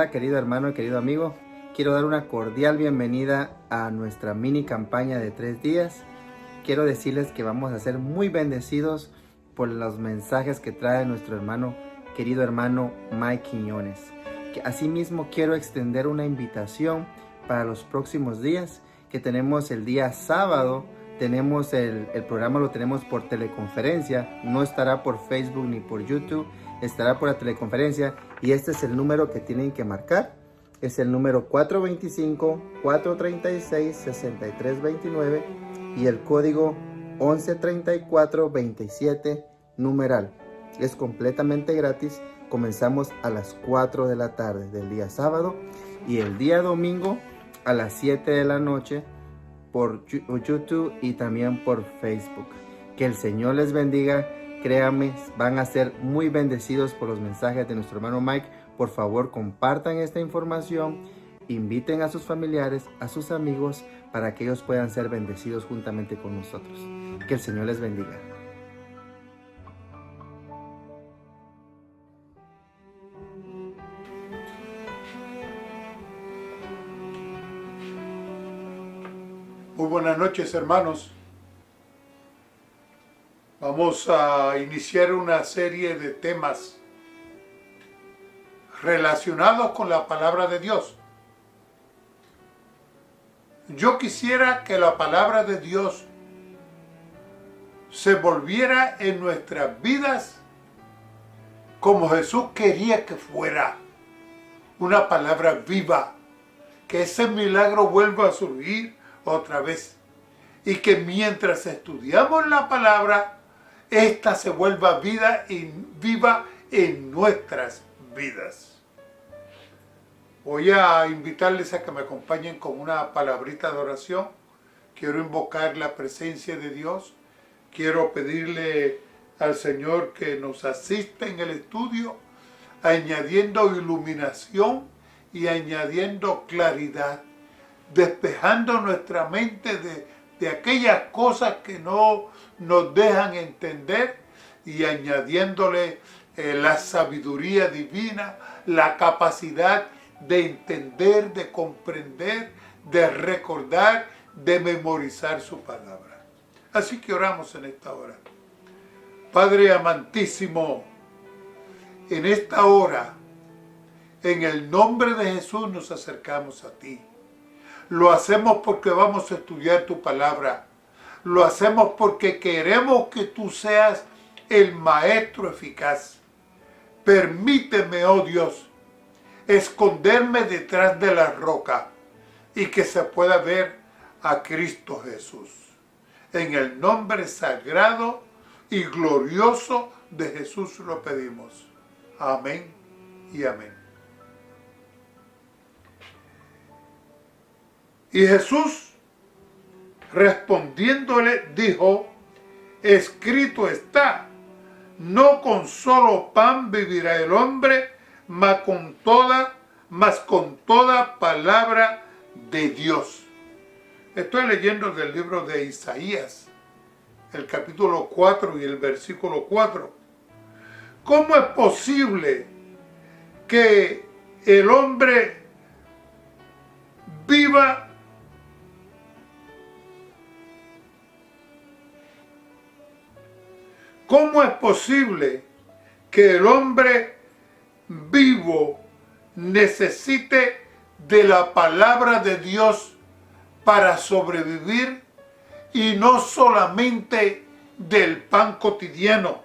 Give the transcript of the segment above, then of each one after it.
Hola querido hermano y querido amigo, quiero dar una cordial bienvenida a nuestra mini campaña de 3 días. Quiero decirles que vamos a ser muy bendecidos por los mensajes que trae nuestro querido hermano Mike Quiñones. Asimismo quiero extender una invitación para los próximos días que tenemos el día sábado. Tenemos el programa, lo tenemos por teleconferencia, no estará por Facebook ni por YouTube, estará por la teleconferencia, y este es el número que tienen que marcar. Es el número 425-436-6329 y el código 113427 numeral. Es completamente gratis. Comenzamos a las 4 de la tarde del día sábado y el día domingo a las 7 de la noche por YouTube y también por Facebook. Que el Señor les bendiga. Créanme, van a ser muy bendecidos por los mensajes de nuestro hermano Mike. Por favor, compartan esta información, inviten a sus familiares, a sus amigos, para que ellos puedan ser bendecidos juntamente con nosotros. Que el Señor les bendiga. Muy buenas noches, hermanos. Vamos a iniciar una serie de temas relacionados con la palabra de Dios. Yo quisiera que la palabra de Dios se volviera en nuestras vidas como Jesús quería que fuera. Una palabra viva, que ese milagro vuelva a surgir otra vez, y que mientras estudiamos la palabra, esta se vuelva viva en nuestras vidas. Voy a invitarles a que me acompañen con una palabrita de oración. Quiero invocar la presencia de Dios. Quiero pedirle al Señor que nos asista en el estudio, añadiendo iluminación y añadiendo claridad, despejando nuestra mente de aquellas cosas que no nos dejan entender y añadiéndole la sabiduría divina, la capacidad de entender, de comprender, de recordar, de memorizar su palabra. Así que oramos en esta hora. Padre amantísimo, en esta hora, en el nombre de Jesús nos acercamos a ti. Lo hacemos porque vamos a estudiar tu palabra. Lo hacemos porque queremos que tú seas el maestro eficaz. Permíteme, oh Dios, esconderme detrás de la roca y que se pueda ver a Cristo Jesús. En el nombre sagrado y glorioso de Jesús lo pedimos. Amén y amén. Y Jesús, respondiéndole, dijo: escrito está, no con solo pan vivirá el hombre, mas con toda palabra de Dios. Estoy leyendo del libro de Isaías, el capítulo 4 y el versículo 4. ¿Cómo es posible que el hombre viva ¿Cómo es posible que el hombre vivo necesite de la palabra de Dios para sobrevivir y no solamente del pan cotidiano?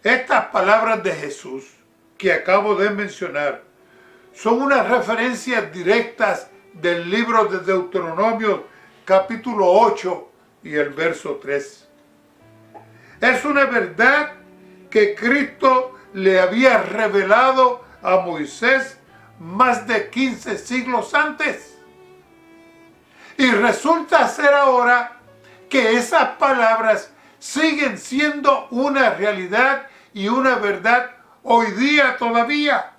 Estas palabras de Jesús que acabo de mencionar son unas referencias directas del libro de Deuteronomio capítulo 8 y el verso 3. Es una verdad que Cristo le había revelado a Moisés más de 15 siglos antes. Y resulta ser ahora que esas palabras siguen siendo una realidad y una verdad hoy día todavía.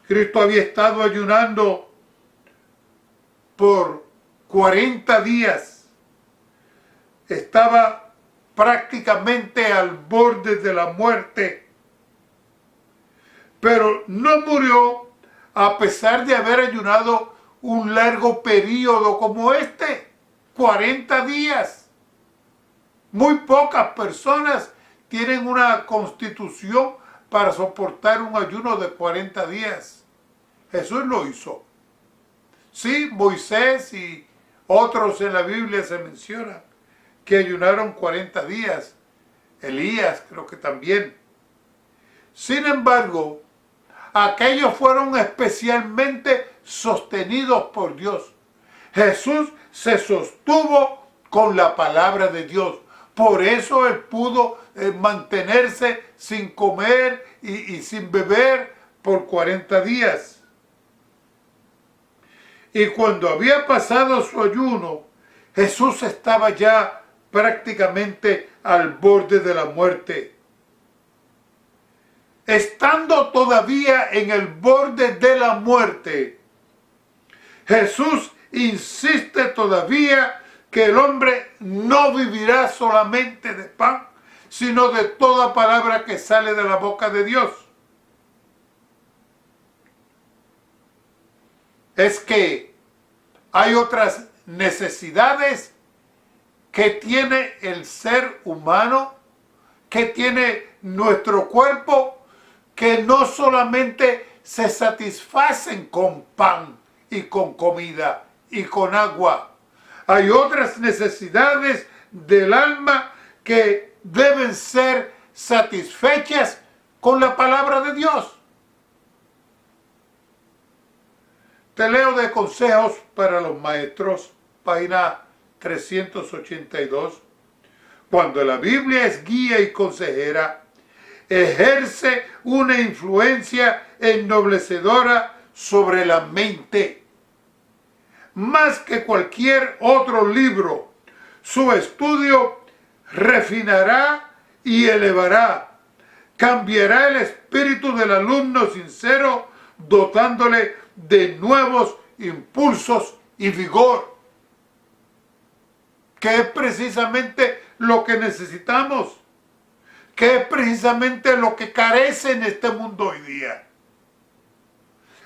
Cristo había estado ayunando por 40 días. Estaba prácticamente al borde de la muerte. pero no murió a pesar de haber ayunado un largo periodo como este, 40 días. Muy pocas personas tienen una constitución para soportar un ayuno de 40 días. Jesús lo hizo. Sí, Moisés y otros en la Biblia se mencionan que ayunaron 40 días. Elías creo que también. Sin embargo, aquellos fueron especialmente sostenidos por Dios. Jesús se sostuvo con la palabra de Dios. Por eso él pudo mantenerse sin comer y sin beber por 40 días. Y cuando había pasado su ayuno, Jesús estaba ya prácticamente al borde de la muerte. Estando todavía en el borde de la muerte, Jesús insiste todavía que el hombre no vivirá solamente de pan, sino de toda palabra que sale de la boca de Dios. Es que hay otras necesidades que tiene el ser humano, que tiene nuestro cuerpo, que no solamente se satisfacen con pan y con comida y con agua. Hay otras necesidades del alma que deben ser satisfechas con la palabra de Dios. Te leo de Consejos para los Maestros, página 382. Cuando la Biblia es guía y consejera, ejerce una influencia ennoblecedora sobre la mente. Más que cualquier otro libro, su estudio refinará y elevará. Cambiará el espíritu del alumno sincero, dotándole de nuevos impulsos y vigor, que es precisamente lo que necesitamos, que es precisamente lo que carece en este mundo hoy día.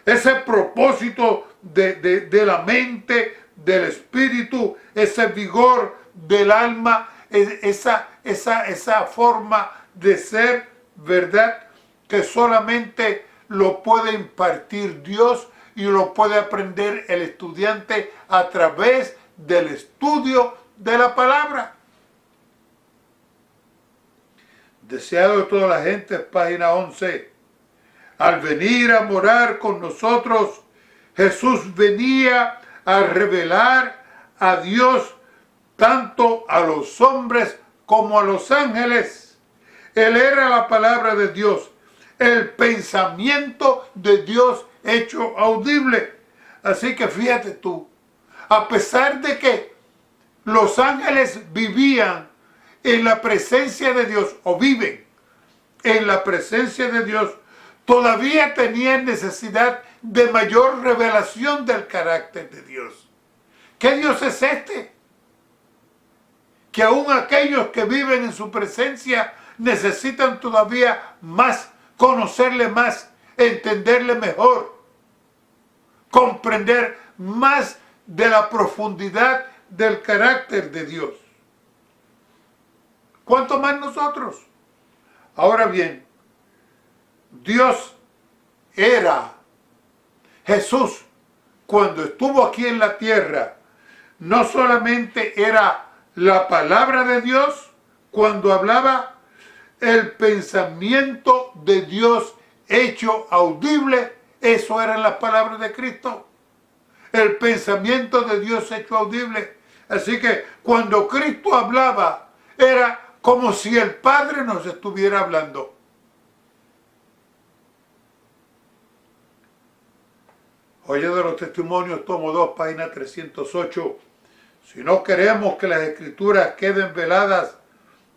Ese propósito de la mente, del espíritu, ese vigor del alma, esa forma de ser, ¿verdad? Que solamente lo puede impartir Dios y lo puede aprender el estudiante a través del estudio de la palabra. Deseado de toda la gente, página 11. Al venir a morar con nosotros, Jesús venía a revelar a Dios tanto a los hombres como a los ángeles. Él era la palabra de Dios, el pensamiento de Dios hecho audible. Así que fíjate tú, a pesar de que los ángeles vivían en la presencia de Dios, o viven en la presencia de Dios, todavía tenían necesidad de mayor revelación del carácter de Dios. ¿Qué Dios es este? Que aún aquellos que viven en su presencia necesitan todavía más, conocerle más, entenderle mejor, comprender más de la profundidad del carácter de Dios. ¿Cuánto más nosotros? Ahora bien, Dios era Jesús cuando estuvo aquí en la tierra. No solamente era la palabra de Dios cuando hablaba, el pensamiento de Dios hecho audible, eso eran las palabras de Cristo. El pensamiento de Dios hecho audible. Así que cuando Cristo hablaba, era como si el Padre nos estuviera hablando. Oye de los Testimonios, tomo 2, página 308. Si no queremos que las Escrituras queden veladas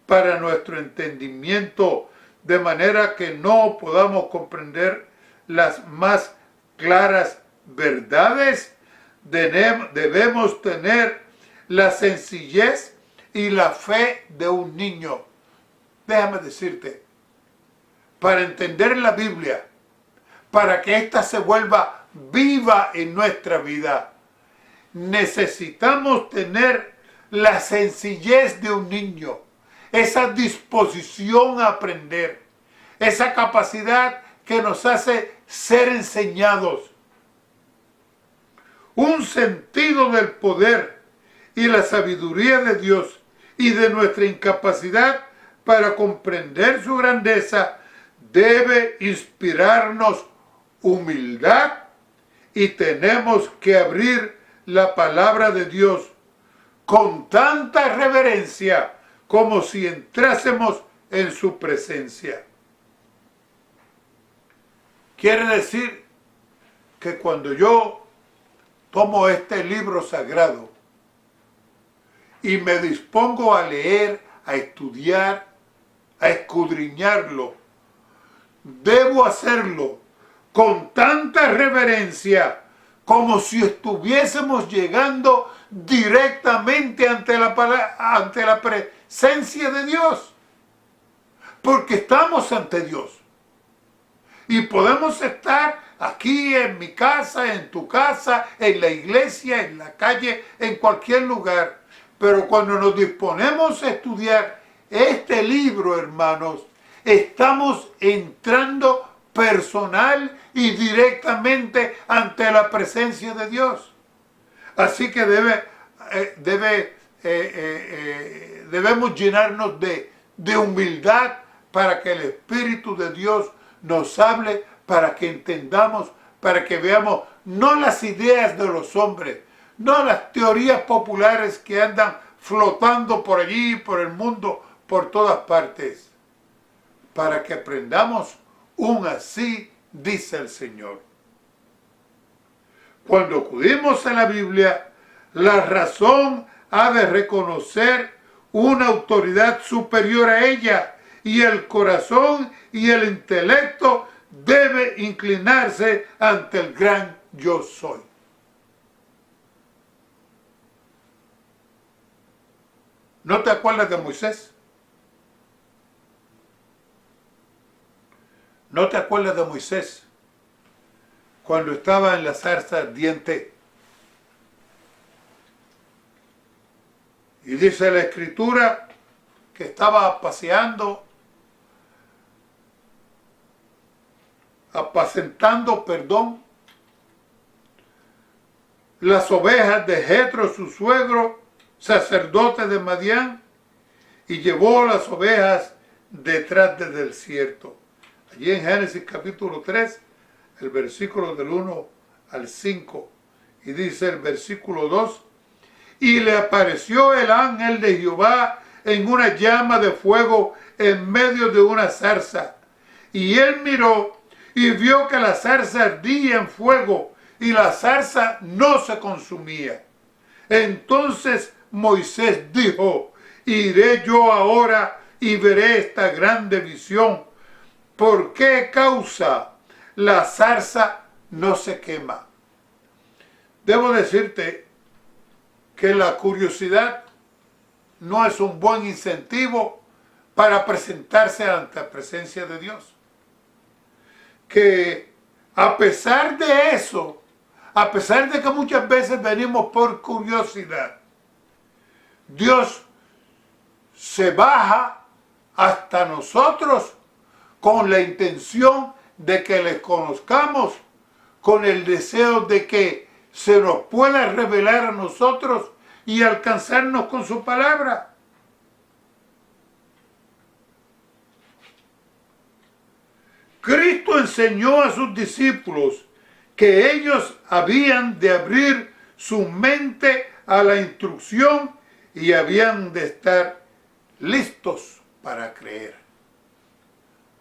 para nuestro entendimiento, de manera que no podamos comprender las más claras verdades, debemos tener la sencillez y la fe de un niño. Déjame decirte, para entender la Biblia, para que ésta se vuelva viva en nuestra vida. Necesitamos tener la sencillez de un niño, esa disposición a aprender, esa capacidad que nos hace ser enseñados, un sentido del poder y la sabiduría de Dios y de nuestra incapacidad para comprender su grandeza debe inspirarnos humildad, y tenemos que abrir la palabra de Dios con tanta reverencia como si entrásemos en su presencia. Quiere decir que cuando yo tomo este libro sagrado y me dispongo a leer, a estudiar, a escudriñarlo, debo hacerlo con tanta reverencia como si estuviésemos llegando directamente ante la presencia de Dios. Porque estamos ante Dios. Y podemos estar aquí en mi casa, en tu casa, en la iglesia, en la calle, en cualquier lugar. Pero cuando nos disponemos a estudiar este libro, hermanos, estamos entrando personal y directamente ante la presencia de Dios. Así que debemos llenarnos de humildad para que el Espíritu de Dios nos hable, para que entendamos, para que veamos no las ideas de los hombres, no las teorías populares que andan flotando por allí, por el mundo, por todas partes, para que aprendamos un así dice el Señor. Cuando acudimos a la Biblia, la razón ha de reconocer una autoridad superior a ella, y el corazón y el intelecto debe inclinarse ante el gran yo soy. ¿No te acuerdas de Moisés? ¿No te acuerdas de Moisés cuando estaba en la zarza ardiente? Y dice la Escritura que estaba apacentando las ovejas de Jetro, su suegro, sacerdote de Madián, y llevó las ovejas detrás del desierto. Allí en Génesis capítulo 3, el versículo del 1 al 5, y dice el versículo 2, y le apareció el ángel de Jehová en una llama de fuego en medio de una zarza, y él miró y vio que la zarza ardía en fuego, y la zarza no se consumía. Entonces Moisés dijo, iré yo ahora y veré esta grande visión. ¿Por qué causa la zarza no se quema? Debo decirte que la curiosidad no es un buen incentivo para presentarse ante la presencia de Dios. Que a pesar de eso, a pesar de que muchas veces venimos por curiosidad, Dios se baja hasta nosotros con la intención de que le conozcamos, con el deseo de que se nos pueda revelar a nosotros y alcanzarnos con su palabra. Cristo enseñó a sus discípulos que ellos habían de abrir su mente a la instrucción y habían de estar listos para creer.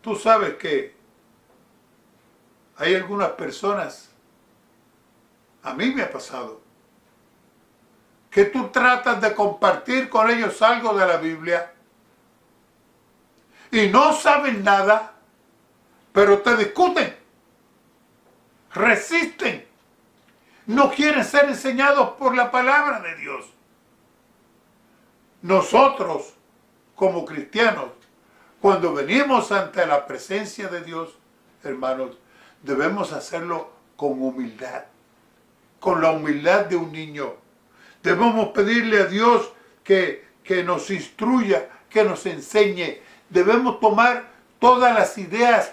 Tú sabes que hay algunas personas, a mí me ha pasado, que tú tratas de compartir con ellos algo de la Biblia y no saben nada, pero te discuten, resisten, no quieren ser enseñados por la palabra de Dios. Nosotros, como cristianos, cuando venimos ante la presencia de Dios, hermanos, debemos hacerlo con humildad, con la humildad de un niño. Debemos pedirle a Dios que nos instruya, que nos enseñe. Debemos tomar todas las ideas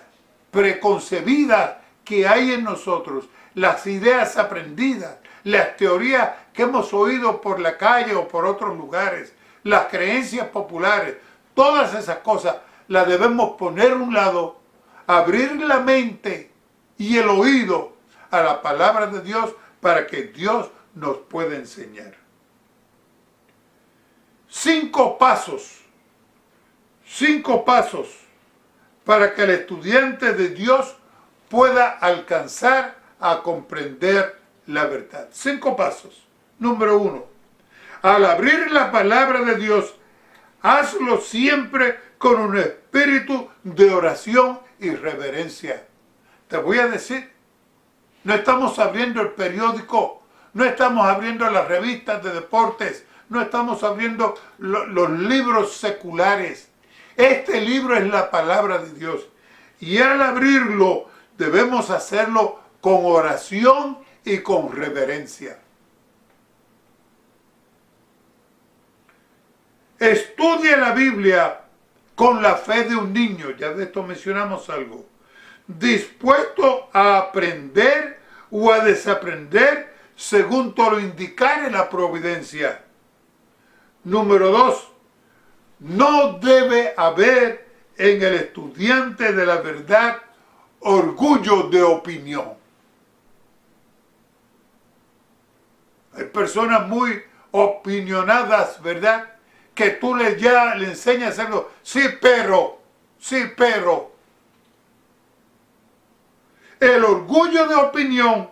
preconcebidas que hay en nosotros, las ideas aprendidas, las teorías que hemos oído por la calle o por otros lugares, las creencias populares, todas esas cosas las debemos poner a un lado, abrir la mente y el oído a la palabra de Dios para que Dios nos pueda enseñar. 5 pasos para que el estudiante de Dios pueda alcanzar a comprender la verdad. 5 pasos. Número 1. Al abrir la palabra de Dios, hazlo siempre con un espíritu de oración y reverencia. Te voy a decir, no estamos abriendo el periódico, no estamos abriendo las revistas de deportes, no estamos abriendo los libros seculares. Este libro es la palabra de Dios. Y al abrirlo, debemos hacerlo con oración y con reverencia. Estudia la Biblia con la fe de un niño, ya de esto mencionamos algo, dispuesto a aprender o a desaprender según todo lo indicare la providencia. Número 2, no debe haber en el estudiante de la verdad orgullo de opinión. Hay personas muy opinionadas, ¿verdad? Que tú le enseñas a hacerlo. Sí, pero. El orgullo de opinión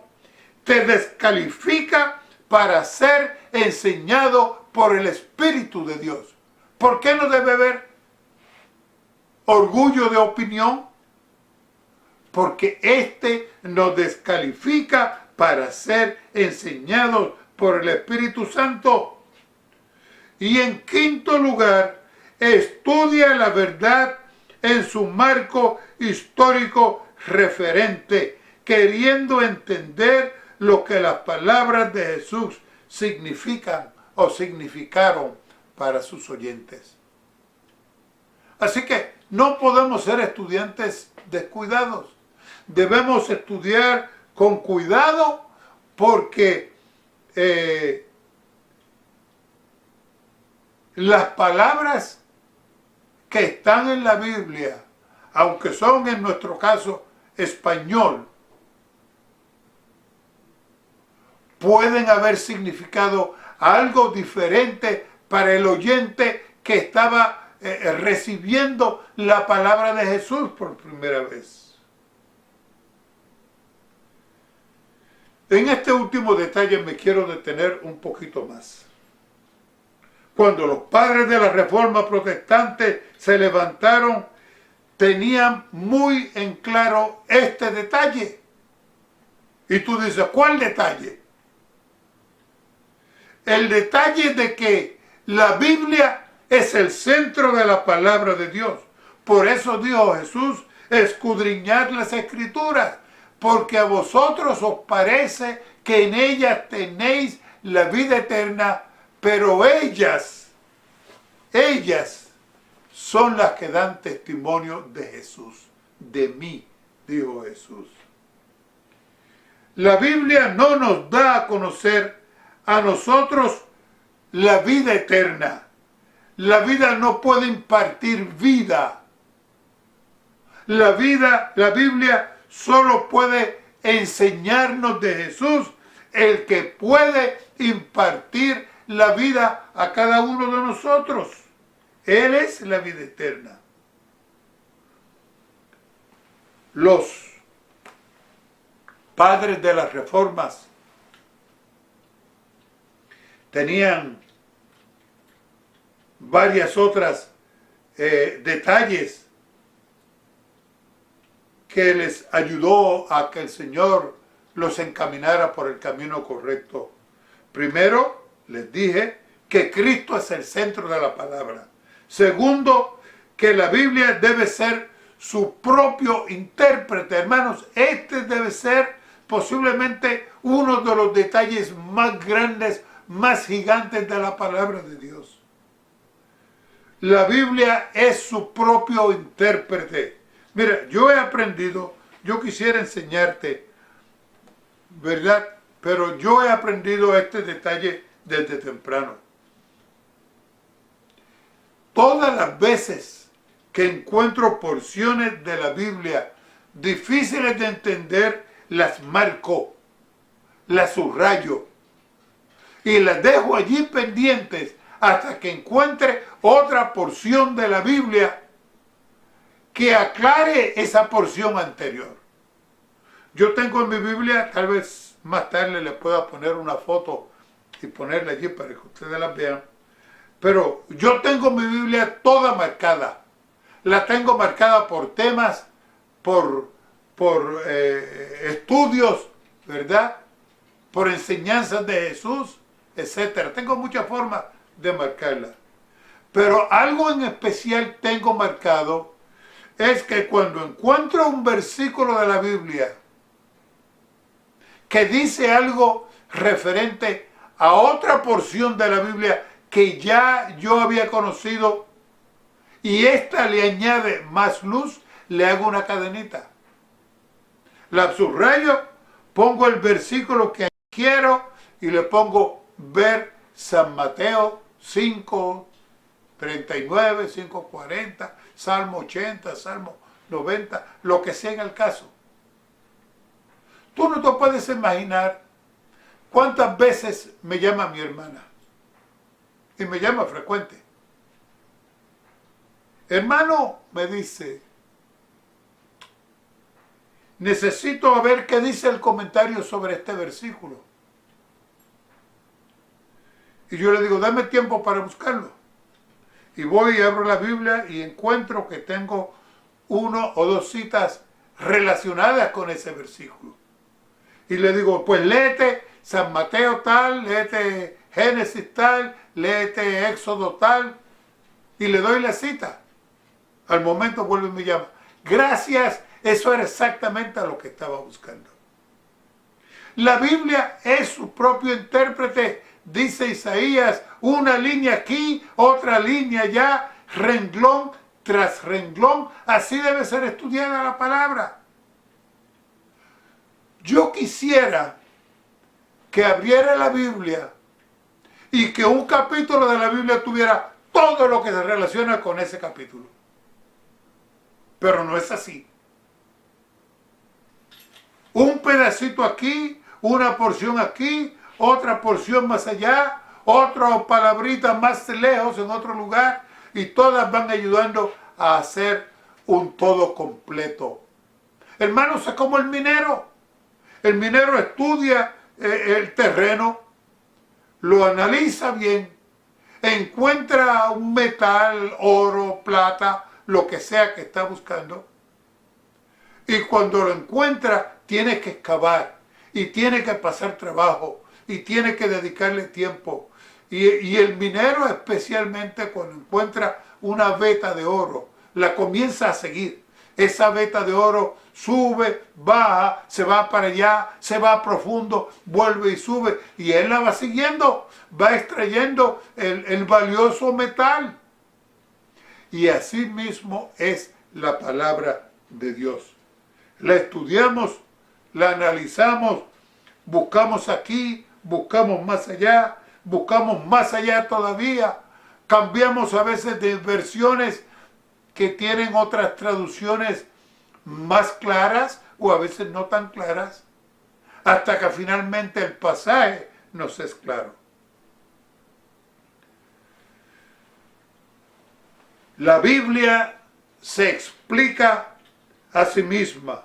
te descalifica para ser enseñado por el Espíritu de Dios. ¿Por qué no debe haber orgullo de opinión? Porque este nos descalifica para ser enseñados por el Espíritu Santo. Y en quinto lugar, estudia la verdad en su marco histórico referente, queriendo entender lo que las palabras de Jesús significan o significaron para sus oyentes. Así que no podemos ser estudiantes descuidados. Debemos estudiar con cuidado porque las palabras que están en la Biblia, aunque son en nuestro caso español, pueden haber significado algo diferente para el oyente que estaba recibiendo la palabra de Jesús por primera vez. En este último detalle me quiero detener un poquito más. Cuando los padres de la Reforma Protestante se levantaron, tenían muy en claro este detalle. Y tú dices, ¿cuál detalle? El detalle de que la Biblia es el centro de la palabra de Dios. Por eso dijo Jesús, escudriñad las Escrituras, porque a vosotros os parece que en ellas tenéis la vida eterna, pero ellas son las que dan testimonio de Jesús, de mí, dijo Jesús. La Biblia no nos da a conocer a nosotros la vida eterna. La vida no puede impartir vida. La Biblia solo puede enseñarnos de Jesús, el que puede impartir la vida a cada uno de nosotros. Él es la vida eterna. Los padres de las reformas tenían varias otras detalles que les ayudó a que el Señor los encaminara por el camino correcto. Primero, les dije que Cristo es el centro de la palabra. Segundo, que la Biblia debe ser su propio intérprete. Hermanos, este debe ser posiblemente uno de los detalles más grandes, más gigantes de la palabra de Dios. La Biblia es su propio intérprete. Mira, yo he aprendido, yo quisiera enseñarte, ¿verdad? Pero yo he aprendido este detalle desde temprano. Todas las veces que encuentro porciones de la Biblia difíciles de entender, las marco, las subrayo y las dejo allí pendientes hasta que encuentre otra porción de la Biblia que aclare esa porción anterior. Yo tengo en mi Biblia, tal vez más tarde le pueda poner una foto y ponerla allí para que ustedes la vean, pero yo tengo mi Biblia toda marcada. La tengo marcada por temas, por estudios, ¿verdad? Por enseñanzas de Jesús, etc. Tengo muchas formas de marcarla. Pero algo en especial tengo marcado, es que cuando encuentro un versículo de la Biblia que dice algo referente a otra porción de la Biblia que ya yo había conocido, y esta le añade más luz, le hago una cadenita. La subrayo, pongo el versículo que quiero y le pongo ver San Mateo 5, 39, 5, 40, Salmo 80, Salmo 90, lo que sea en el caso. Tú no te puedes imaginar cuántas veces me llama mi hermana. Y me llama frecuente. Hermano, me dice, necesito ver qué dice el comentario sobre este versículo. Y yo le digo, dame tiempo para buscarlo. Y voy y abro la Biblia y encuentro que tengo 1 o 2 citas relacionadas con ese versículo. Y le digo, pues léete San Mateo tal, léete Génesis tal, léete Éxodo tal. Y le doy la cita. Al momento vuelve y me llama. Gracias, eso era exactamente lo que estaba buscando. La Biblia es su propio intérprete. Dice Isaías, una línea aquí, otra línea allá, renglón tras renglón. Así debe ser estudiada la palabra. Yo quisiera que abriera la Biblia y que un capítulo de la Biblia tuviera todo lo que se relaciona con ese capítulo. Pero no es así. Un pedacito aquí, una porción aquí, otra porción más allá, otra palabrita más lejos en otro lugar, y todas van ayudando a hacer un todo completo. Hermanos, es como el minero. El minero estudia el terreno, lo analiza bien, encuentra un metal, oro, plata, lo que sea que está buscando, y cuando lo encuentra tiene que excavar y tiene que pasar trabajo y tiene que dedicarle tiempo. Y el minero, especialmente cuando encuentra una veta de oro, la comienza a seguir. Esa veta de oro sube, baja, se va para allá, se va profundo, vuelve y sube, y él la va siguiendo, va extrayendo el valioso metal. Y así mismo es la palabra de Dios. La estudiamos, la analizamos, buscamos aquí, buscamos más allá todavía. Cambiamos a veces de versiones que tienen otras traducciones más claras o a veces no tan claras, hasta que finalmente el pasaje nos es claro. La Biblia se explica a sí misma.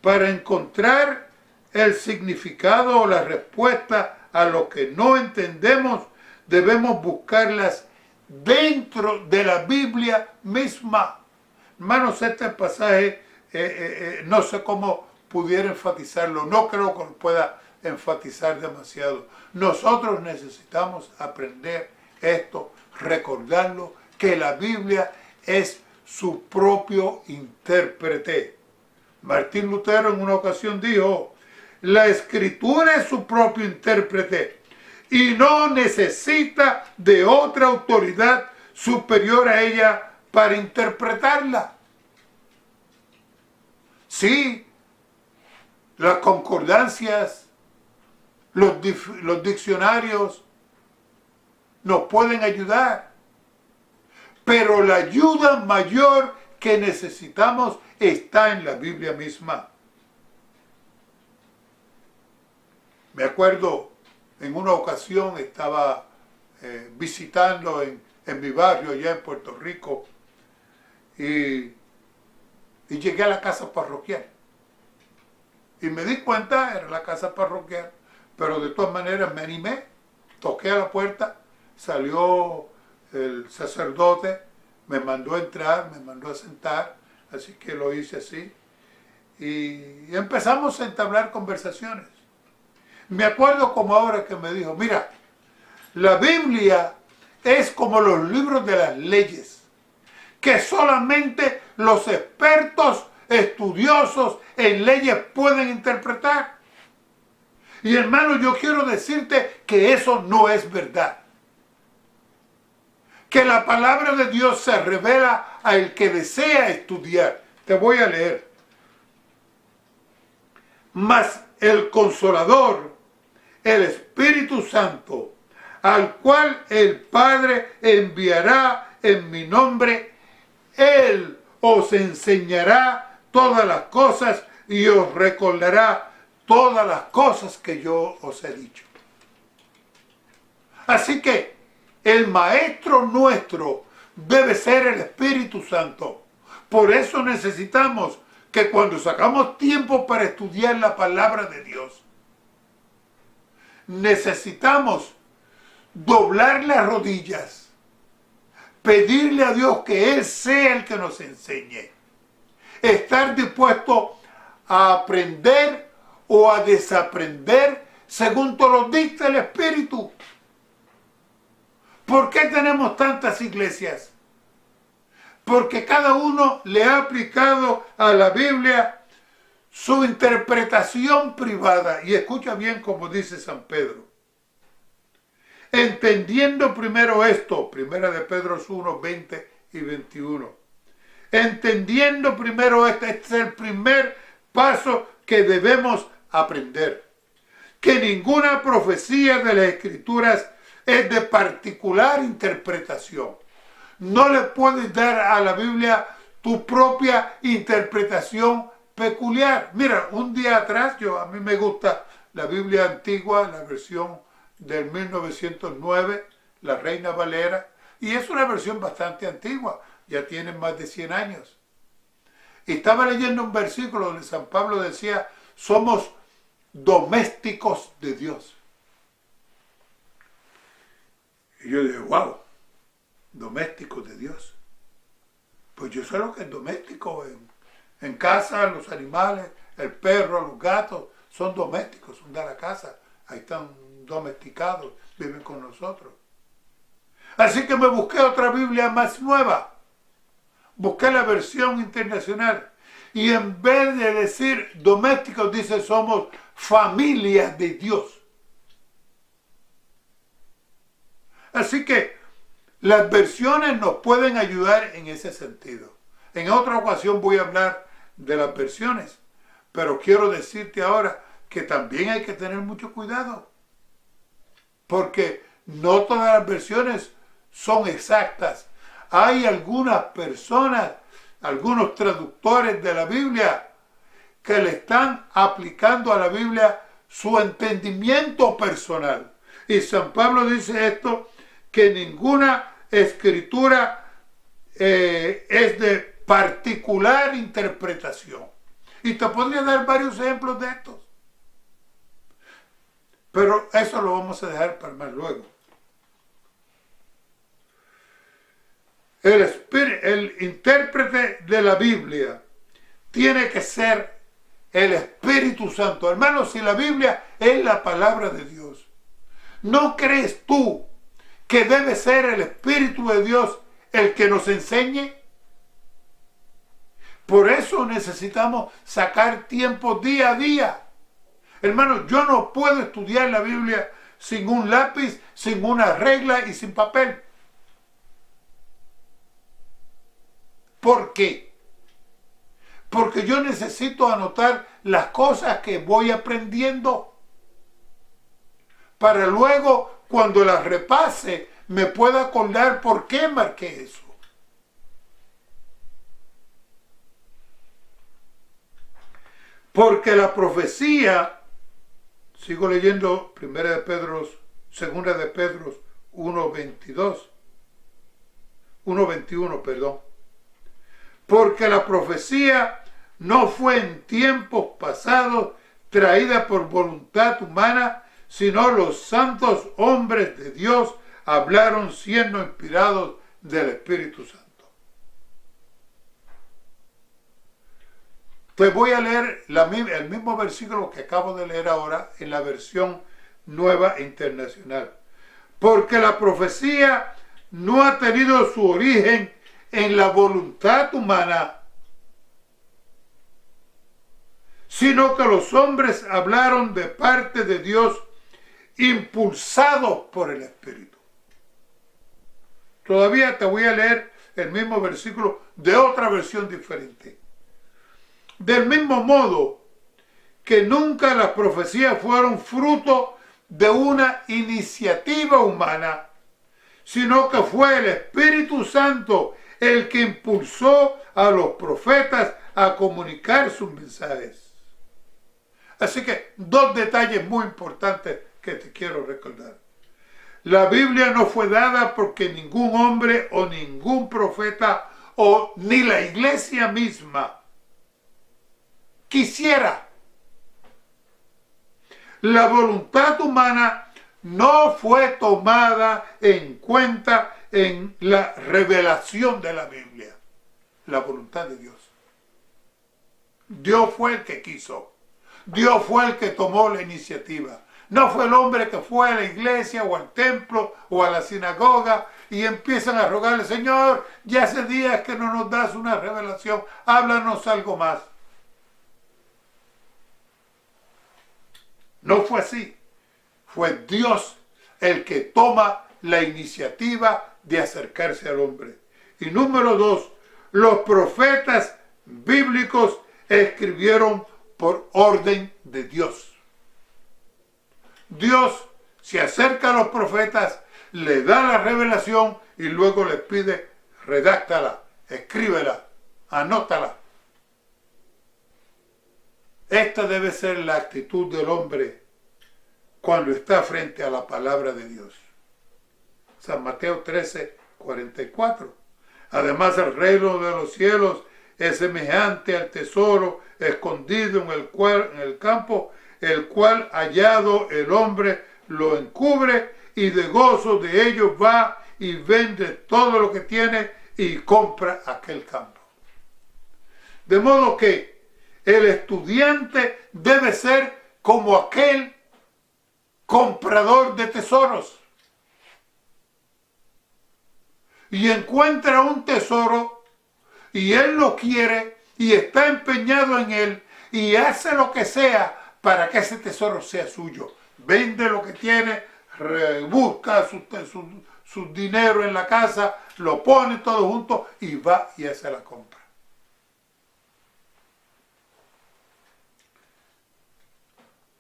Para encontrar el significado o la respuesta a lo que no entendemos, debemos buscarlas dentro de la Biblia misma. Hermanos, este pasaje no sé cómo pudiera enfatizarlo, no creo que lo pueda enfatizar demasiado. Nosotros necesitamos aprender esto, recordarlo, que la Biblia es su propio intérprete. Martín Lutero en una ocasión dijo, la Escritura es su propio intérprete y no necesita de otra autoridad superior a ella para interpretarla. Sí, las concordancias, los diccionarios nos pueden ayudar, pero la ayuda mayor que necesitamos está en la Biblia misma. Me acuerdo, en una ocasión estaba visitando en mi barrio allá en Puerto Rico y llegué a la casa parroquial. Y me di cuenta, era la casa parroquial, pero de todas maneras me animé, toqué a la puerta, salió el sacerdote, me mandó a entrar, me mandó a sentar, así que lo hice así. Y empezamos a entablar conversaciones. Me acuerdo como ahora que me dijo, mira, la Biblia es como los libros de las leyes, que solamente los expertos estudiosos en leyes pueden interpretar. Y hermano, yo quiero decirte que eso no es verdad. Que la palabra de Dios se revela al que desea estudiar. Te voy a leer. Mas el Consolador, el Espíritu Santo, al cual el Padre enviará en mi nombre, Él os enseñará todas las cosas y os recordará todas las cosas que yo os he dicho. Así que el maestro nuestro debe ser el Espíritu Santo. Por eso necesitamos que cuando sacamos tiempo para estudiar la palabra de Dios, necesitamos doblar las rodillas, pedirle a Dios que Él sea el que nos enseñe, estar dispuesto a aprender o a desaprender según todo lo dicta el Espíritu. ¿Por qué tenemos tantas iglesias? Porque cada uno le ha aplicado a la Biblia su interpretación privada. Y escucha bien como dice San Pedro. Entendiendo primero esto, primera de Pedro 1, 20 y 21. Entendiendo primero esto, este es el primer paso que debemos aprender. Que ninguna profecía de las Escrituras es de particular interpretación. No le puedes dar a la Biblia tu propia interpretación peculiar. Mira, un día atrás, a mí me gusta la Biblia antigua, la versión del 1909, la Reina Valera, y es una versión bastante antigua, ya tiene más de 100 años. Y estaba leyendo un versículo donde San Pablo decía, somos domésticos de Dios. Y yo dije, wow, domésticos de Dios. Pues yo sé lo que es doméstico. En casa, los animales, el perro, los gatos, son domésticos, son de la casa. Ahí están domesticados, viven con nosotros. Así que me busqué otra Biblia más nueva. Busqué la versión internacional. Y en vez de decir domésticos, dice somos familias de Dios. Así que las versiones nos pueden ayudar en ese sentido. En otra ocasión voy a hablar de las versiones, pero quiero decirte ahora que también hay que tener mucho cuidado, porque no todas las versiones son exactas. Hay algunas personas, algunos traductores de la Biblia, que le están aplicando a la Biblia su entendimiento personal. Y San Pablo dice esto, que ninguna escritura es de particular interpretación. Y te podría dar varios ejemplos de estos. Pero eso lo vamos a dejar para más luego. El intérprete de la Biblia tiene que ser el Espíritu Santo. Hermanos, si la Biblia es la palabra de Dios, ¿no crees tú que debe ser el Espíritu de Dios el que nos enseñe? Por eso necesitamos sacar tiempo día a día. Hermanos, yo no puedo estudiar la Biblia sin un lápiz, sin una regla y sin papel. ¿Por qué? Porque yo necesito anotar las cosas que voy aprendiendo para luego, cuando las repase, me pueda acordar por qué marqué eso. Porque la profecía, sigo leyendo 2 de Pedro 1:21, perdón. Porque la profecía no fue en tiempos pasados traída por voluntad humana, sino los santos hombres de Dios hablaron siendo inspirados del Espíritu Santo. Te voy a leer el mismo versículo que acabo de leer ahora en la versión Nueva Internacional. Porque la profecía no ha tenido su origen en la voluntad humana, sino que los hombres hablaron de parte de Dios, impulsados por el Espíritu. Todavía te voy a leer el mismo versículo de otra versión diferente. Del mismo modo que nunca las profecías fueron fruto de una iniciativa humana, sino que fue el Espíritu Santo el que impulsó a los profetas a comunicar sus mensajes. Así que 2 detalles muy importantes que te quiero recordar. La Biblia no fue dada porque ningún hombre o ningún profeta o ni la iglesia misma quisiera. La voluntad humana no fue tomada en cuenta en la revelación de la Biblia. La voluntad de Dios. Dios fue el que quiso. Dios fue el que tomó la iniciativa. No fue el hombre que fue a la iglesia o al templo o a la sinagoga y empiezan a rogarle, Señor, ya hace días que no nos das una revelación, háblanos algo más. No fue así. Fue Dios el que toma la iniciativa de acercarse al hombre. Y número 2, los profetas bíblicos escribieron por orden de Dios. Dios se acerca a los profetas, le da la revelación y luego les pide, redáctala, escríbela, anótala. Esta debe ser la actitud del hombre cuando está frente a la palabra de Dios. San Mateo 13:44. Además, el reino de los cielos es semejante al tesoro escondido en el campo, el cual hallado el hombre lo encubre y de gozo de ellos va y vende todo lo que tiene y compra aquel campo. De modo que el estudiante debe ser como aquel comprador de tesoros. Y encuentra un tesoro y él lo quiere y está empeñado en él y hace lo que sea para que ese tesoro sea suyo. Vende lo que tiene, busca su dinero en la casa, lo pone todo junto y va y hace la compra.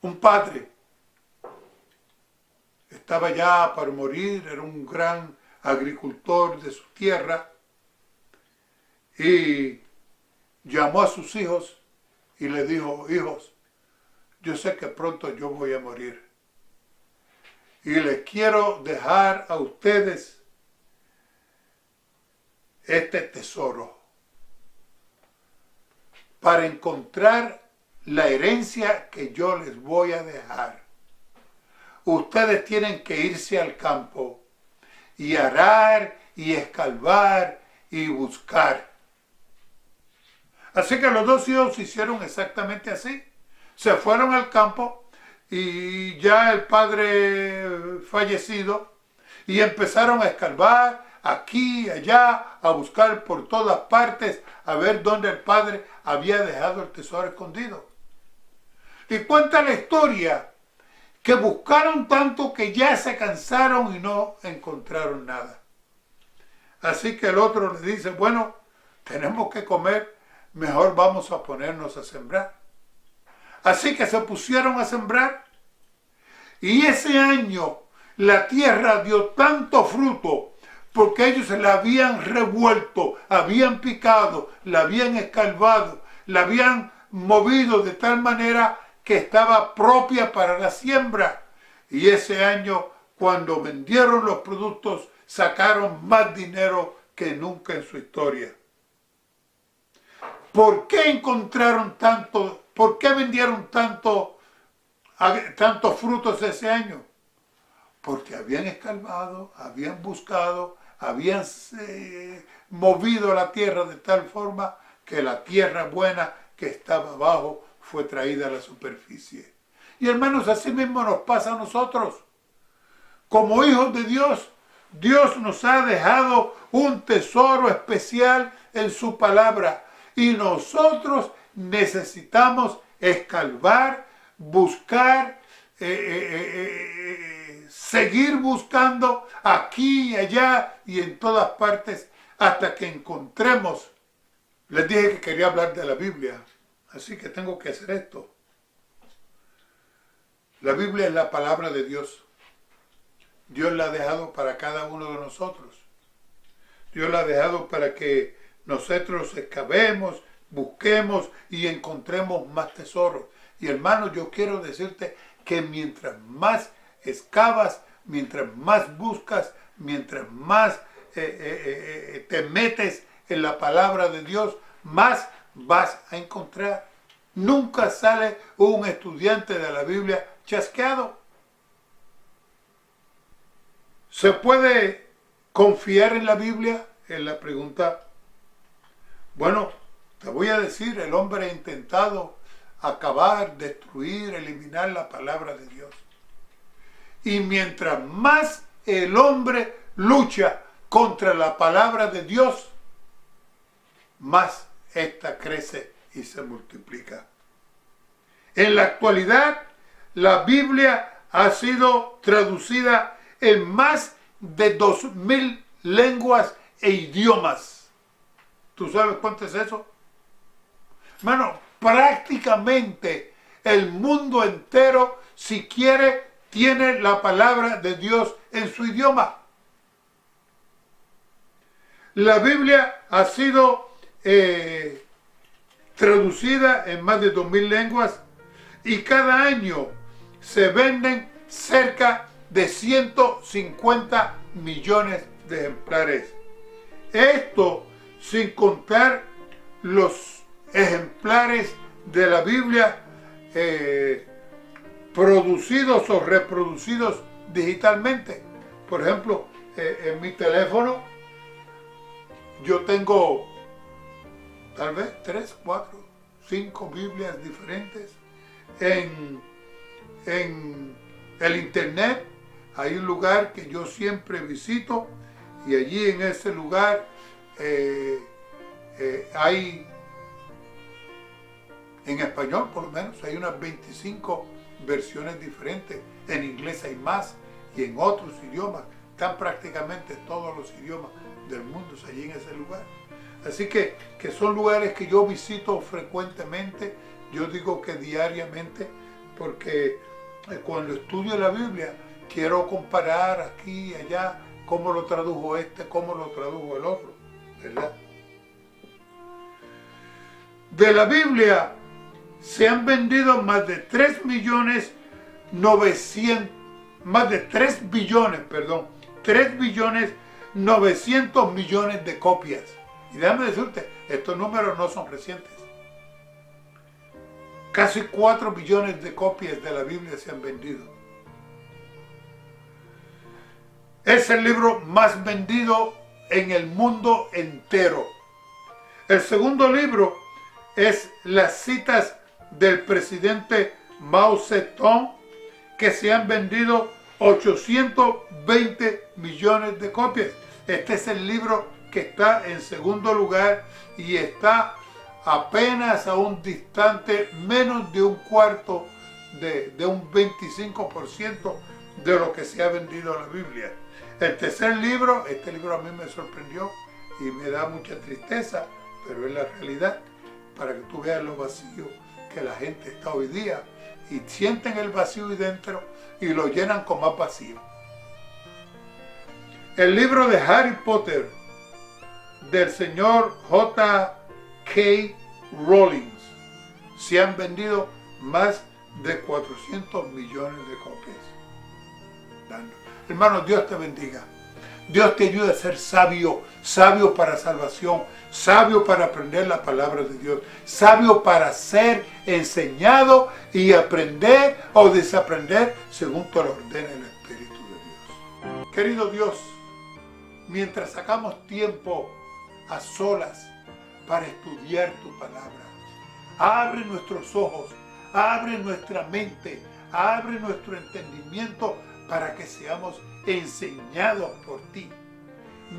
Un padre estaba ya para morir, era un gran agricultor de su tierra y llamó a sus hijos y les dijo, hijos, yo sé que pronto yo voy a morir y les quiero dejar a ustedes este tesoro para encontrar la herencia que yo les voy a dejar. Ustedes tienen que irse al campo y arar y escarbar y buscar. Así que los 2 hijos hicieron exactamente así. Se fueron al campo y ya el padre fallecido y empezaron a escarbar, aquí y allá, a buscar por todas partes, a ver dónde el padre había dejado el tesoro escondido. Y cuenta la historia que buscaron tanto que ya se cansaron y no encontraron nada. Así que el otro le dice, bueno, tenemos que comer, mejor vamos a ponernos a sembrar. Así que se pusieron a sembrar y ese año la tierra dio tanto fruto porque ellos se la habían revuelto, habían picado, la habían escarbado, la habían movido de tal manera que estaba propia para la siembra. Y ese año, cuando vendieron los productos, sacaron más dinero que nunca en su historia. ¿Por qué encontraron tanto? ¿Por qué vendieron tantos frutos ese año? Porque habían escarbado, habían buscado, habían movido la tierra de tal forma que la tierra buena que estaba abajo fue traída a la superficie. Y hermanos, así mismo nos pasa a nosotros. Como hijos de Dios, Dios nos ha dejado un tesoro especial en su palabra. Y nosotros necesitamos escarbar, buscar, seguir buscando aquí y allá y en todas partes hasta que encontremos. Les dije que quería hablar de la Biblia, así que tengo que hacer esto. La Biblia es la palabra de Dios. Dios la ha dejado para cada uno de nosotros. Dios la ha dejado para que nosotros excavemos, busquemos y encontremos más tesoros. Y hermanos, yo quiero decirte que mientras más excavas, mientras más buscas, mientras más te metes en la palabra de Dios, más vas a encontrar. Nunca sale un estudiante de la Biblia chasqueado. ¿Se puede confiar en la Biblia? Es la pregunta. Bueno, te voy a decir, el hombre ha intentado acabar, destruir, eliminar la palabra de Dios. Y mientras más el hombre lucha contra la palabra de Dios, más esta crece y se multiplica. En la actualidad, la Biblia ha sido traducida en más de 2000 lenguas e idiomas. ¿Tú sabes cuánto es eso? Hermano, prácticamente el mundo entero, si quiere, tiene la palabra de Dios en su idioma. La Biblia ha sido traducida en más de 2000 lenguas y cada año se venden cerca de 150 millones de ejemplares. Esto sin contar los ejemplares de la Biblia producidos o reproducidos digitalmente. Por ejemplo, en mi teléfono yo tengo tal vez 3, 4, 5 Biblias diferentes. En el internet hay un lugar que yo siempre visito y allí en ese lugar hay, en español por lo menos, hay unas 25 versiones diferentes. En inglés hay más y en otros idiomas. Están prácticamente todos los idiomas del mundo allí en ese lugar. Así que son lugares que yo visito frecuentemente. Yo digo que diariamente, porque cuando estudio la Biblia quiero comparar aquí y allá cómo lo tradujo este, cómo lo tradujo el otro, ¿verdad? De la Biblia se han vendido más de 3 billones 900 millones de copias. Y déjame decirte, estos números no son recientes. Casi 4 billones de copias de la Biblia se han vendido. Es el libro más vendido en el mundo entero. El segundo libro es las citas del presidente Mao Zedong, que se han vendido 820 millones de copias. Este es el libro que está en segundo lugar y está apenas a un distante, menos de un cuarto, de un 25% de lo que se ha vendido la Biblia. El tercer libro, este libro a mí me sorprendió y me da mucha tristeza, pero es la realidad, para que tú veas lo vacío que la gente está hoy día y sienten el vacío ahí dentro y lo llenan con más vacío. El libro de Harry Potter del señor J.K. Rowling se han vendido más de 400 millones de copias. Hermano, Dios te bendiga. Dios te ayude a ser sabio, sabio para salvación, sabio para aprender la palabra de Dios, sabio para ser enseñado y aprender o desaprender según te lo ordene el Espíritu de Dios. Querido Dios, mientras sacamos tiempo a solas para estudiar tu palabra, abre nuestros ojos, abre nuestra mente, abre nuestro entendimiento para que seamos enseñados por ti.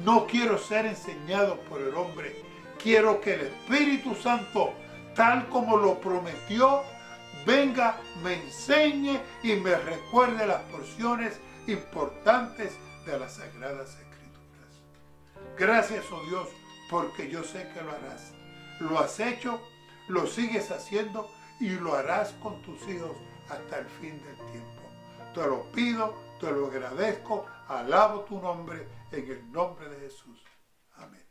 No quiero ser enseñado por el hombre. Quiero que el Espíritu Santo, tal como lo prometió, venga, me enseñe y me recuerde las porciones importantes de las Sagradas Escrituras. Gracias, oh Dios, porque yo sé que lo harás. Lo has hecho, lo sigues haciendo y lo harás con tus hijos hasta el fin del tiempo. Te lo pido, te lo agradezco, alabo tu nombre en el nombre de Jesús. Amén.